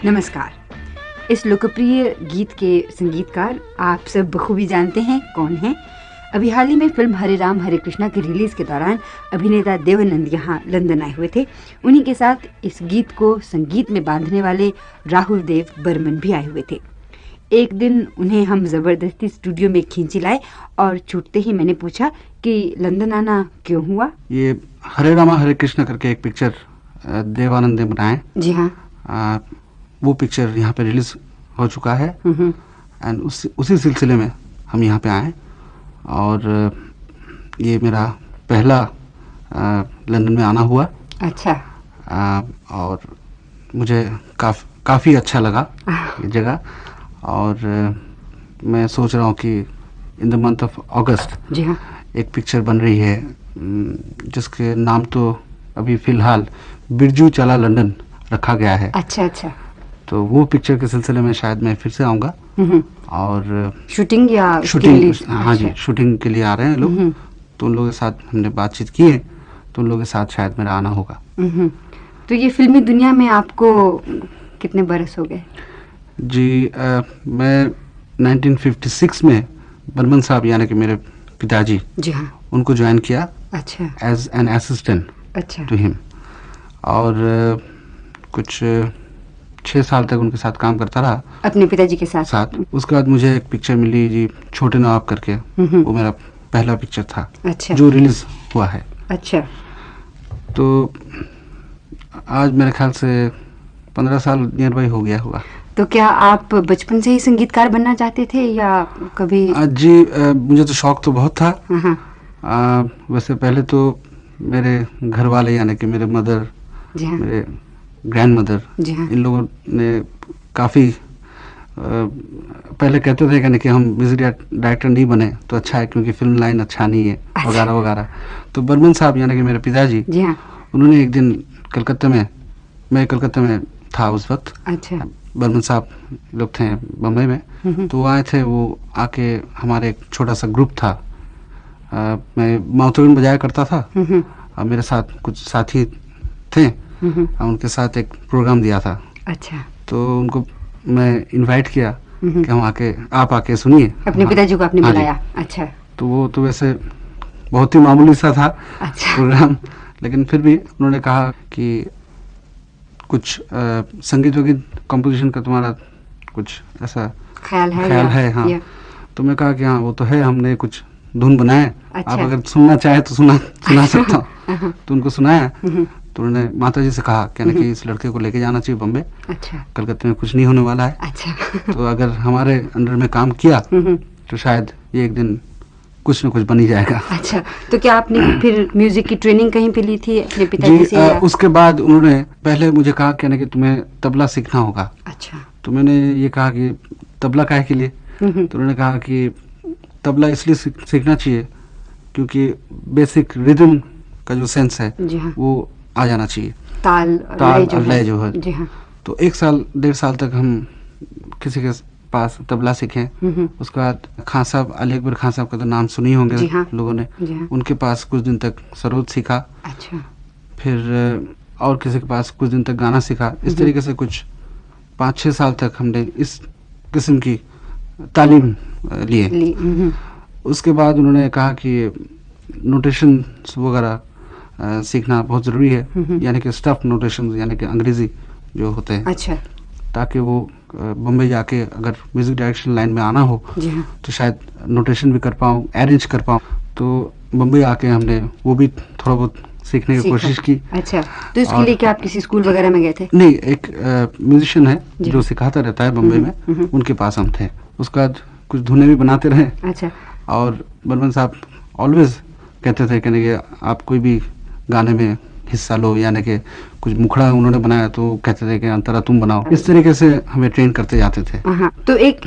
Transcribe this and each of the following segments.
नमस्कार। इस लोकप्रिय गीत के संगीतकार आप सब बखूबी जानते हैं कौन हैं। अभी हाल ही में फिल्म हरे राम हरे कृष्णा की रिलीज़ के दौरान अभिनेता देवानंद यहाँ लंदन आए हुए थे। उन्हीं के साथ इस गीत को संगीत में बांधने वाले राहुल देव बर्मन भी आए हुए थे। एक दिन उन्हें हम ज़बरदस्ती स्टूडियो में खींची लाए और छूटते ही मैंने पूछा कि लंदन आना क्यों हुआ। ये हरे रामा हरे कृष्णा करके एक पिक्चर देवानंद ने बनाए। जी हाँ। वो पिक्चर यहाँ पे रिलीज हो चुका है एंड उसी सिलसिले में हम यहाँ पे आए और ये मेरा पहला लंदन में आना हुआ। अच्छा। और मुझे काफ़ी अच्छा लगा ये जगह और मैं सोच रहा हूँ कि in the month of August जी हाँ एक पिक्चर बन रही है जिसके नाम तो अभी फ़िलहाल बिरजू चला लंदन रखा गया है। अच्छा अच्छा। तो वो पिक्चर के सिलसिले में शायद मैं फिर से आऊँगा और शूटिंग हाँ जी शूटिंग के लिए आ रहे हैं लोग। तो उन लोगों के साथ हमने बातचीत की है तो उन लोगों के साथ शायद मेरा आना होगा। तो ये फिल्मी दुनिया में आपको कितने बरस हो गए? जी मैं 1956 में बर्मन साहब यानी कि मेरे पिताजी जी हाँ उनको ज्वाइन किया। अच्छा। एज एन असिस्टेंट अच्छा टू हिम और कुछ 6 साल तक उनके साथ काम करता रहा अपने पिताजी के साथ। उसके बाद मुझे एक पिक्चर मिली जी छोटे नवाब करके। वो मेरा पहला पिक्चर था। अच्छा। जो रिलीज हुआ है। अच्छा। तो आज मेरे ख्याल से 15 साल नियर बाई हो गया हुआ। तो क्या आप बचपन से ही संगीतकार बनना चाहते थे या कभी? जी मुझे तो शौक तो बहुत था। वैसे पहले तो मेरे घर वाले यानी कि मेरे मदर मेरे ग्रैंड मदर इन लोगों ने काफ़ी पहले कहते थे कि हम म्यूजिक डायरेक्टर नहीं बने तो अच्छा है क्योंकि फिल्म लाइन अच्छा नहीं है वगैरह वगैरह। तो बर्मन साहब यानी कि मेरे पिताजी उन्होंने एक दिन मैं कलकत्ता में था उस वक्त। अच्छा। बर्मन साहब लोग थे बम्बई में तो वो आए थे। वो आके हमारे एक छोटा सा ग्रुप था। मैं माउथ ऑर्गन बजाया करता था और मेरे साथ कुछ साथी थे। उनके साथ एक प्रोग्राम दिया था। अच्छा। तो उनको मैं इनवाइट किया कि आप आके सुनिए। अपने पिताजी को आपने बुलाया? अच्छा। तो वो तो वैसे बहुत ही मामूली सा था। अच्छा। प्रोग्राम लेकिन फिर भी उन्होंने कहा कि कुछ संगीत वगीत कंपोजिशन का तुम्हारा कुछ ऐसा ख्याल है हाँ। तो मैं कहा कि हाँ वो तो है हमने कुछ धुन बनाए। अच्छा। आप अगर सुनना चाहे तो सुना सकता हूँ। तो उनको सुनाया तो उन्होंने माताजी से कहा कहने कि इस लड़के को लेके जाना चाहिए बम्बे। अच्छा। कलकत्ते में कुछ नहीं होने वाला है। अच्छा। तो अगर हमारे अंडर में काम किया तो शायद ये एक दिन कुछ न कुछ बन ही जाएगा। अच्छा। तो क्या आपने फिर म्यूजिक की ट्रेनिंग कहीं पे ली थी अपने पिताजी से? उसके बाद उन्होंने पहले मुझे कहा कहने कि तुम्हें तबला सीखना होगा। अच्छा। तो मैंने ये कहा कि तबला काहे के लिए? तो उन्होंने कहा कि तबला इसलिए सीखना चाहिए क्योंकि बेसिक रिदम का जो सेंस है वो आ जाना चाहिए। ताल लय जो है। जी हाँ। तो 1-1.5 साल तक हम किसी के पास तबला सीखे। उसके बाद खान साहब अली अकबर खान साहब का तो नाम सुनी होंगे लोगों ने। उनके पास कुछ दिन तक सरोद सीखा। अच्छा। फिर और किसी के पास कुछ दिन तक गाना सीखा। इस तरीके से कुछ 5-6 साल तक हमने इस किस्म की तालीम लिए। उसके बाद उन्होंने कहा कि नोटेशन वगैरह सीखना बहुत ज़रूरी है यानी कि स्टफ नोटेशन यानी कि अंग्रेज़ी जो होते हैं। अच्छा। ताकि वो बम्बई जाके अगर म्यूजिक डायरेक्शन लाइन में आना हो तो शायद नोटेशन भी कर पाऊँ अरेंज कर पाऊँ। तो बम्बई आके हमने वो भी थोड़ा बहुत सीखने की कोशिश की। अच्छा। तो इसके लिए क्या आप किसी स्कूल वगैरह में गए थे? नहीं, एक म्यूजिशियन है जो सिखाता रहता है बम्बई में उनके पास हम थे। उसके बाद कुछ धुनें भी बनाते रहे। अच्छा। और बर्मन साहब ऑलवेज कहते थे कि आप कोई भी गाने में हिस्सा लो यानी कि कुछ मुखड़ा उन्होंने बनाया तो कहते थे कि अंतरा तुम बनाओ। इस तरीके से हमें ट्रेन करते जाते थे। तो एक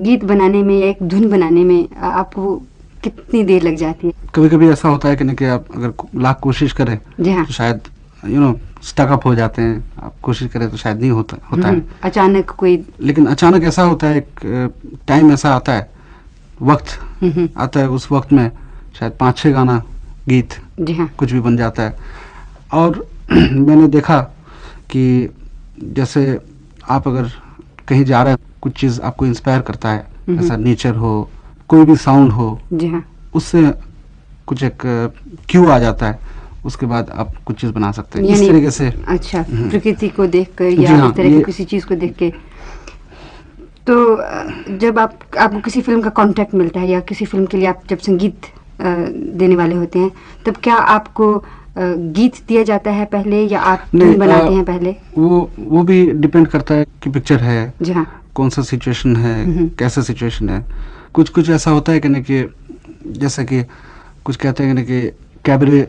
गीत बनाने में एक धुन बनाने में आपको कितनी देर लग जाती है? कभी कभी ऐसा होता है कि आप अगर लाख कोशिश करें तो शायद स्टक अप हो जाते हैं। आप कोशिश करें तो शायद नहीं होता है अचानक कोई। लेकिन अचानक ऐसा होता है एक टाइम ऐसा आता है वक्त आता है उस वक्त में शायद 5-6 गाना गीत कुछ भी बन जाता है। और मैंने देखा कि जैसे आप अगर कहीं जा रहे हैं, कुछ चीज़ आपको इंस्पायर करता है, ऐसा नेचर हो, कोई भी साउंड हो, जी हाँ, उससे कुछ एक क्यू आ जाता है, उसके बाद आप कुछ चीज़ बना सकते हैं इस तरीके से। अच्छा, प्रकृति को देखकर या इस तरह की किसी चीज़ को देख के। तो जब आपको किसी फिल्म का कॉन्ट्रैक्ट मिलता है या किसी फिल्म के लिए आप जब संगीत देने वाले होते हैं, तब क्या आपको गीत दिया जाता है पहले या आप धुन बनाते हैं पहले? वो भी डिपेंड करता है कि पिक्चर है, जी हाँ, कौन सा सिचुएशन है, कैसा सिचुएशन है। कुछ ऐसा होता है कि जैसे कि कुछ कहते हैं कि कैबरे,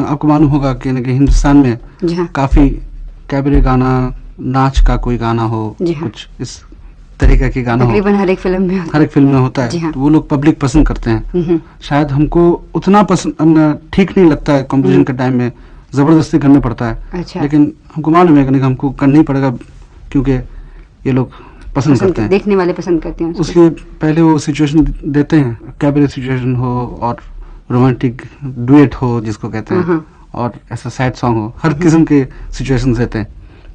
आपको मालूम होगा कि हिंदुस्तान में काफ़ी कैबरे गाना, नाच का कोई गाना हो, कुछ इस तरीका की गाना तकरीबन हर एक फिल्म में होता है। हाँ। तो वो लोग पब्लिक पसंद करते हैं। शायद हमको उतना पसंद ठीक नहीं लगता है, कॉम्पोजिशन के टाइम में जबरदस्ती करना पड़ता है। अच्छा। लेकिन हमको मालूम है कि हमको करना ही पड़ेगा, क्योंकि ये लोग पसंद करते हैं, देखने वाले पसंद करते हैं। उसके पहले वो सिचुएशन देते हैं, कैबरे सिचुएशन हो और रोमांटिक डुएट हो जिसको कहते हैं, और ऐसा सैड सॉन्ग हो, हर किस्म के सिचुएशन देते हैं।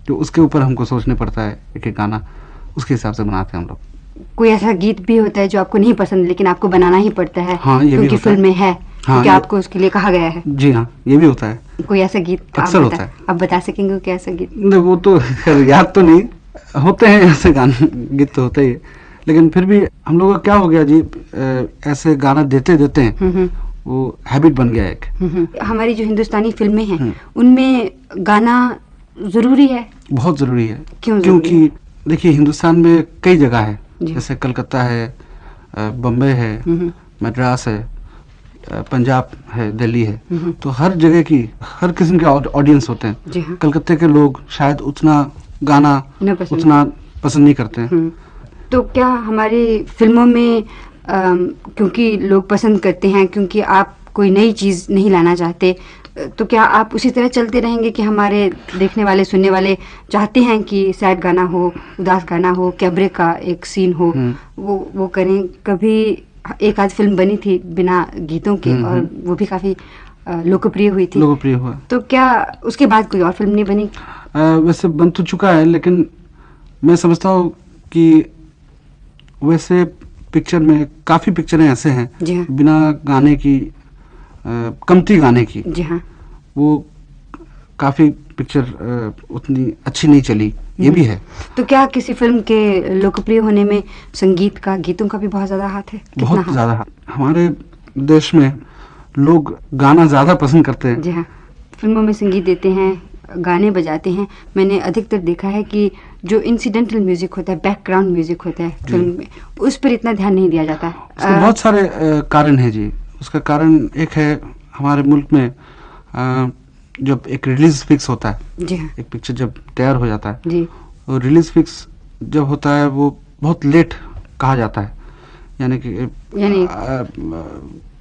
तो उसके ऊपर हमको सोचना पड़ता है, एक एक गाना उसके हिसाब से बनाते हैं हम लोग। कोई ऐसा गीत भी होता है जो आपको नहीं पसंद लेकिन आपको बनाना ही पड़ता है? हाँ, ये क्योंकि फिल्म में है, क्योंकि आपको उसके लिए कहा गया है। जी हाँ, ये भी होता है। कोई ऐसा गीत अक्सर होता है, आप बता सकेंगे क्या ऐसा गीत? वो तो याद तो नहीं, होते हैं ऐसे गाने, गीत तो होते ही, लेकिन फिर भी हम लोग का क्या हो गया जी, ऐसे गाना देते हैं, वो हैबिट बन गया एक। हमारी जो हिंदुस्तानी फिल्में हैं उनमें गाना जरूरी है? बहुत जरूरी है। क्योंकि देखिए, हिंदुस्तान में कई जगह है, जैसे कलकत्ता है, बम्बे है, मद्रास है, पंजाब है, दिल्ली है, तो हर जगह की हर किस्म के ऑडियंस होते हैं। हाँ। कलकत्ते के लोग शायद उतना गाना उतना पसंद नहीं करते हैं। तो क्या हमारी फिल्मों में क्योंकि लोग पसंद करते हैं, क्योंकि आप कोई नई चीज़ नहीं लाना चाहते, तो क्या आप उसी तरह चलते रहेंगे कि हमारे देखने वाले सुनने वाले चाहते हैं कि सैड गाना हो, उदास गाना हो, कैबरे का एक सीन हो, वो करें? कभी एक आध फिल्म बनी थी बिना गीतों के और वो भी काफ़ी लोकप्रिय हुई थी। लोकप्रिय हुआ। तो क्या उसके बाद कोई और फिल्म नहीं बनी? वैसे बन तो चुका है, लेकिन मैं समझता हूँ कि वैसे पिक्चर में काफ़ी पिक्चरें ऐसे हैं बिना गाने की, कमती गाने की। जी हाँ। वो काफ़ी पिक्चर उतनी अच्छी नहीं चली, ये भी है। तो क्या किसी फिल्म के लोकप्रिय होने में संगीत का, गीतों का भी बहुत ज़्यादा हाथ है? बहुत ज़्यादा हाथ। हमारे देश में लोग गाना ज़्यादा पसंद करते हैं। जी हाँ, फिल्मों में संगीत देते हैं, गाने बजाते हैं। मैंने अधिकतर देखा है कि जो इंसिडेंटल म्यूजिक होता है, बैकग्राउंड म्यूजिक होता है फिल्म में, उस पर इतना ध्यान नहीं दिया जाता। उसके बहुत सारे कारण हैं जी। उसका कारण एक है, हमारे मुल्क में जब एक रिलीज फिक्स होता है, जी हाँ, एक पिक्चर जब तैयार हो जाता है जी, और रिलीज फिक्स जब होता है वो बहुत लेट कहा जाता है, यानी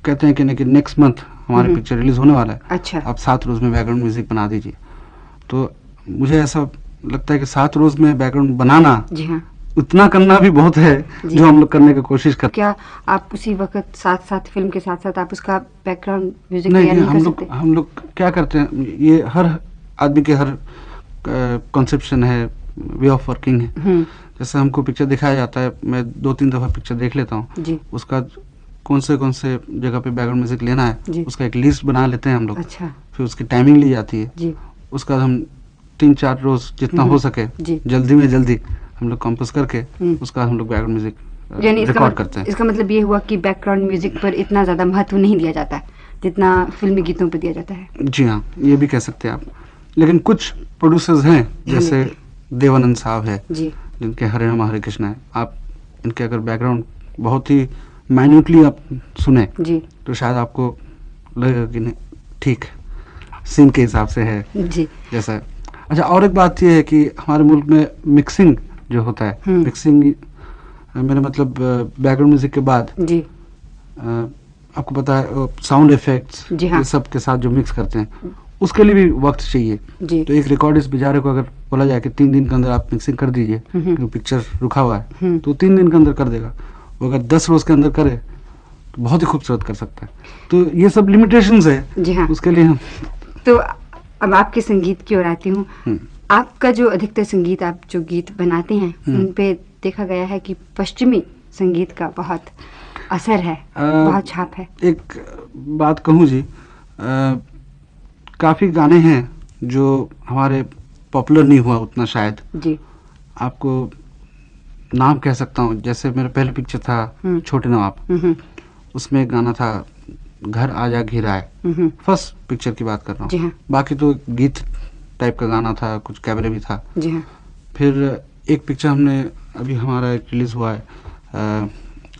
कहते हैं कि नेक्स्ट मंथ हमारी पिक्चर रिलीज होने वाला है। अच्छा, आप 7 रोज में बैकग्राउंड म्यूजिक बना दीजिए। तो मुझे ऐसा लगता है कि 7 रोज में बैकग्राउंड बनाना, जी हाँ, उतना करना भी बहुत है जो हम लोग करने की कोशिश करते। क्या आप उसी वक्त साथ फिल्म के साथ आप उसका बैकग्राउंड म्यूजिक तैयार नहीं कर सकते? हम लोग क्या करते हैं, ये हर आदमी के हर कॉन्सेप्शन है, वे ऑफ वर्किंग है। जैसे हमको पिक्चर दिखाया जाता है, मैं 2-3 दफा पिक्चर देख लेता हूँ, उसका कौन से जगह पे बैकग्राउंड म्यूजिक लेना है, उसका एक लिस्ट बना लेते हैं हम लोग। अच्छा। फिर उसकी टाइमिंग ली जाती है, उसका हम 3-4 रोज जितना हो सके जल्दी में जल्दी हम लोग कंपोज करके उसका हम लोग बैकग्राउंड म्यूजिक रिकॉर्ड करते हैं। इसका मतलब ये हुआ कि बैकग्राउंड म्यूजिक पर इतना ज्यादा महत्व नहीं दिया जाता जितना फिल्मी गीतों पर दिया जाता है। जी हाँ, ये भी कह सकते हैं आप। लेकिन कुछ प्रोड्यूसर्स हैं, जैसे देवानंद साहब है, जिनके हरे राम हरे कृष्णा है, आप इनके अगर बैकग्राउंड बहुत ही माइन्यूटली आप सुने तो शायद आपको लगेगा कि नहीं, ठीक सीन के हिसाब से है जी जैसा। अच्छा, और एक बात ये है कि हमारे मुल्क में मिक्सिंग जो होता है, मिक्सिंग मेरा मतलब बैकग्राउंड म्यूजिक के बाद जी आपको पता है साउंड इफेक्ट्स ये सब के साथ जो मिक्स करते हैं, उसके लिए भी वक्त चाहिए। तो एक रिकॉर्डिस्ट बेचारे को अगर बोला जाए कि 3 दिन के अंदर आप मिक्सिंग कर दीजिए, क्योंकि पिक्चर रुका हुआ है, तो 3 दिन के अंदर कर देगा। वो अगर 10 रोज के अंदर करे बहुत ही खूबसूरत कर सकता है। तो ये सब लिमिटेशंस है जी हाँ। उसके लिए हम तो अब आपके संगीत की ओर आती हूँ। आपका जो अधिकतर संगीत, आप जो गीत बनाते हैं उन पे देखा गया है कि पश्चिमी संगीत का बहुत असर है, बहुत छाप है। एक बात कहूँ जी, काफ़ी गाने हैं जो हमारे पॉपुलर नहीं हुआ उतना शायद जी। आपको नाम कह सकता हूँ, जैसे मेरा पहला पिक्चर था छोटे नवाब, उसमें एक गाना था घर आजा घिराए, फर्स्ट पिक्चर की बात कर रहा हूँ। बाकी तो गीत टाइप का गाना था, कुछ कैबरे भी था। जी हाँ। फिर एक पिक्चर हमने अभी हमारा रिलीज हुआ है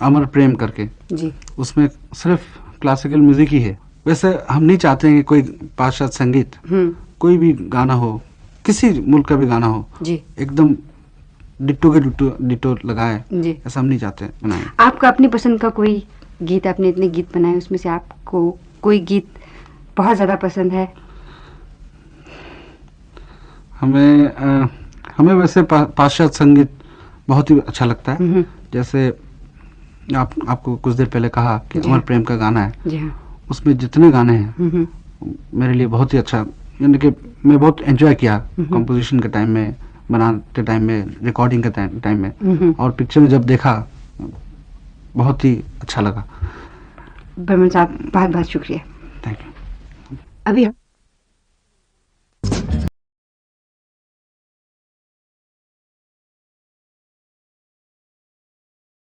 अमर प्रेम करके जी। उसमें सिर्फ क्लासिकल म्यूजिक ही है। वैसे हम नहीं चाहते हैं कि कोई पाश्चात्य संगीत, कोई भी गाना हो, किसी मुल्क का भी गाना हो जी, एकदम डिट्टो के डिट्टो लगाए, जी, ऐसा हम नहीं चाहते बनाए। आपका अपनी पसंद का कोई गीत, आपने इतने गीत बनाए उसमें से आपको कोई गीत बहुत ज्यादा पसंद है? हमें वैसे पाश्चात्य संगीत बहुत ही अच्छा लगता है। जैसे आपको कुछ देर पहले कहा कि अमर प्रेम का गाना है, जी हाँ। उसमें जितने गाने हैं मेरे लिए बहुत ही अच्छा, यानी कि मैं बहुत एंजॉय किया कंपोजिशन के टाइम में, बनाते टाइम में, रिकॉर्डिंग के टाइम में, और पिक्चर में जब देखा बहुत ही अच्छा लगा। बर्मन साहब बहुत बहुत शुक्रिया। Thank you. अभी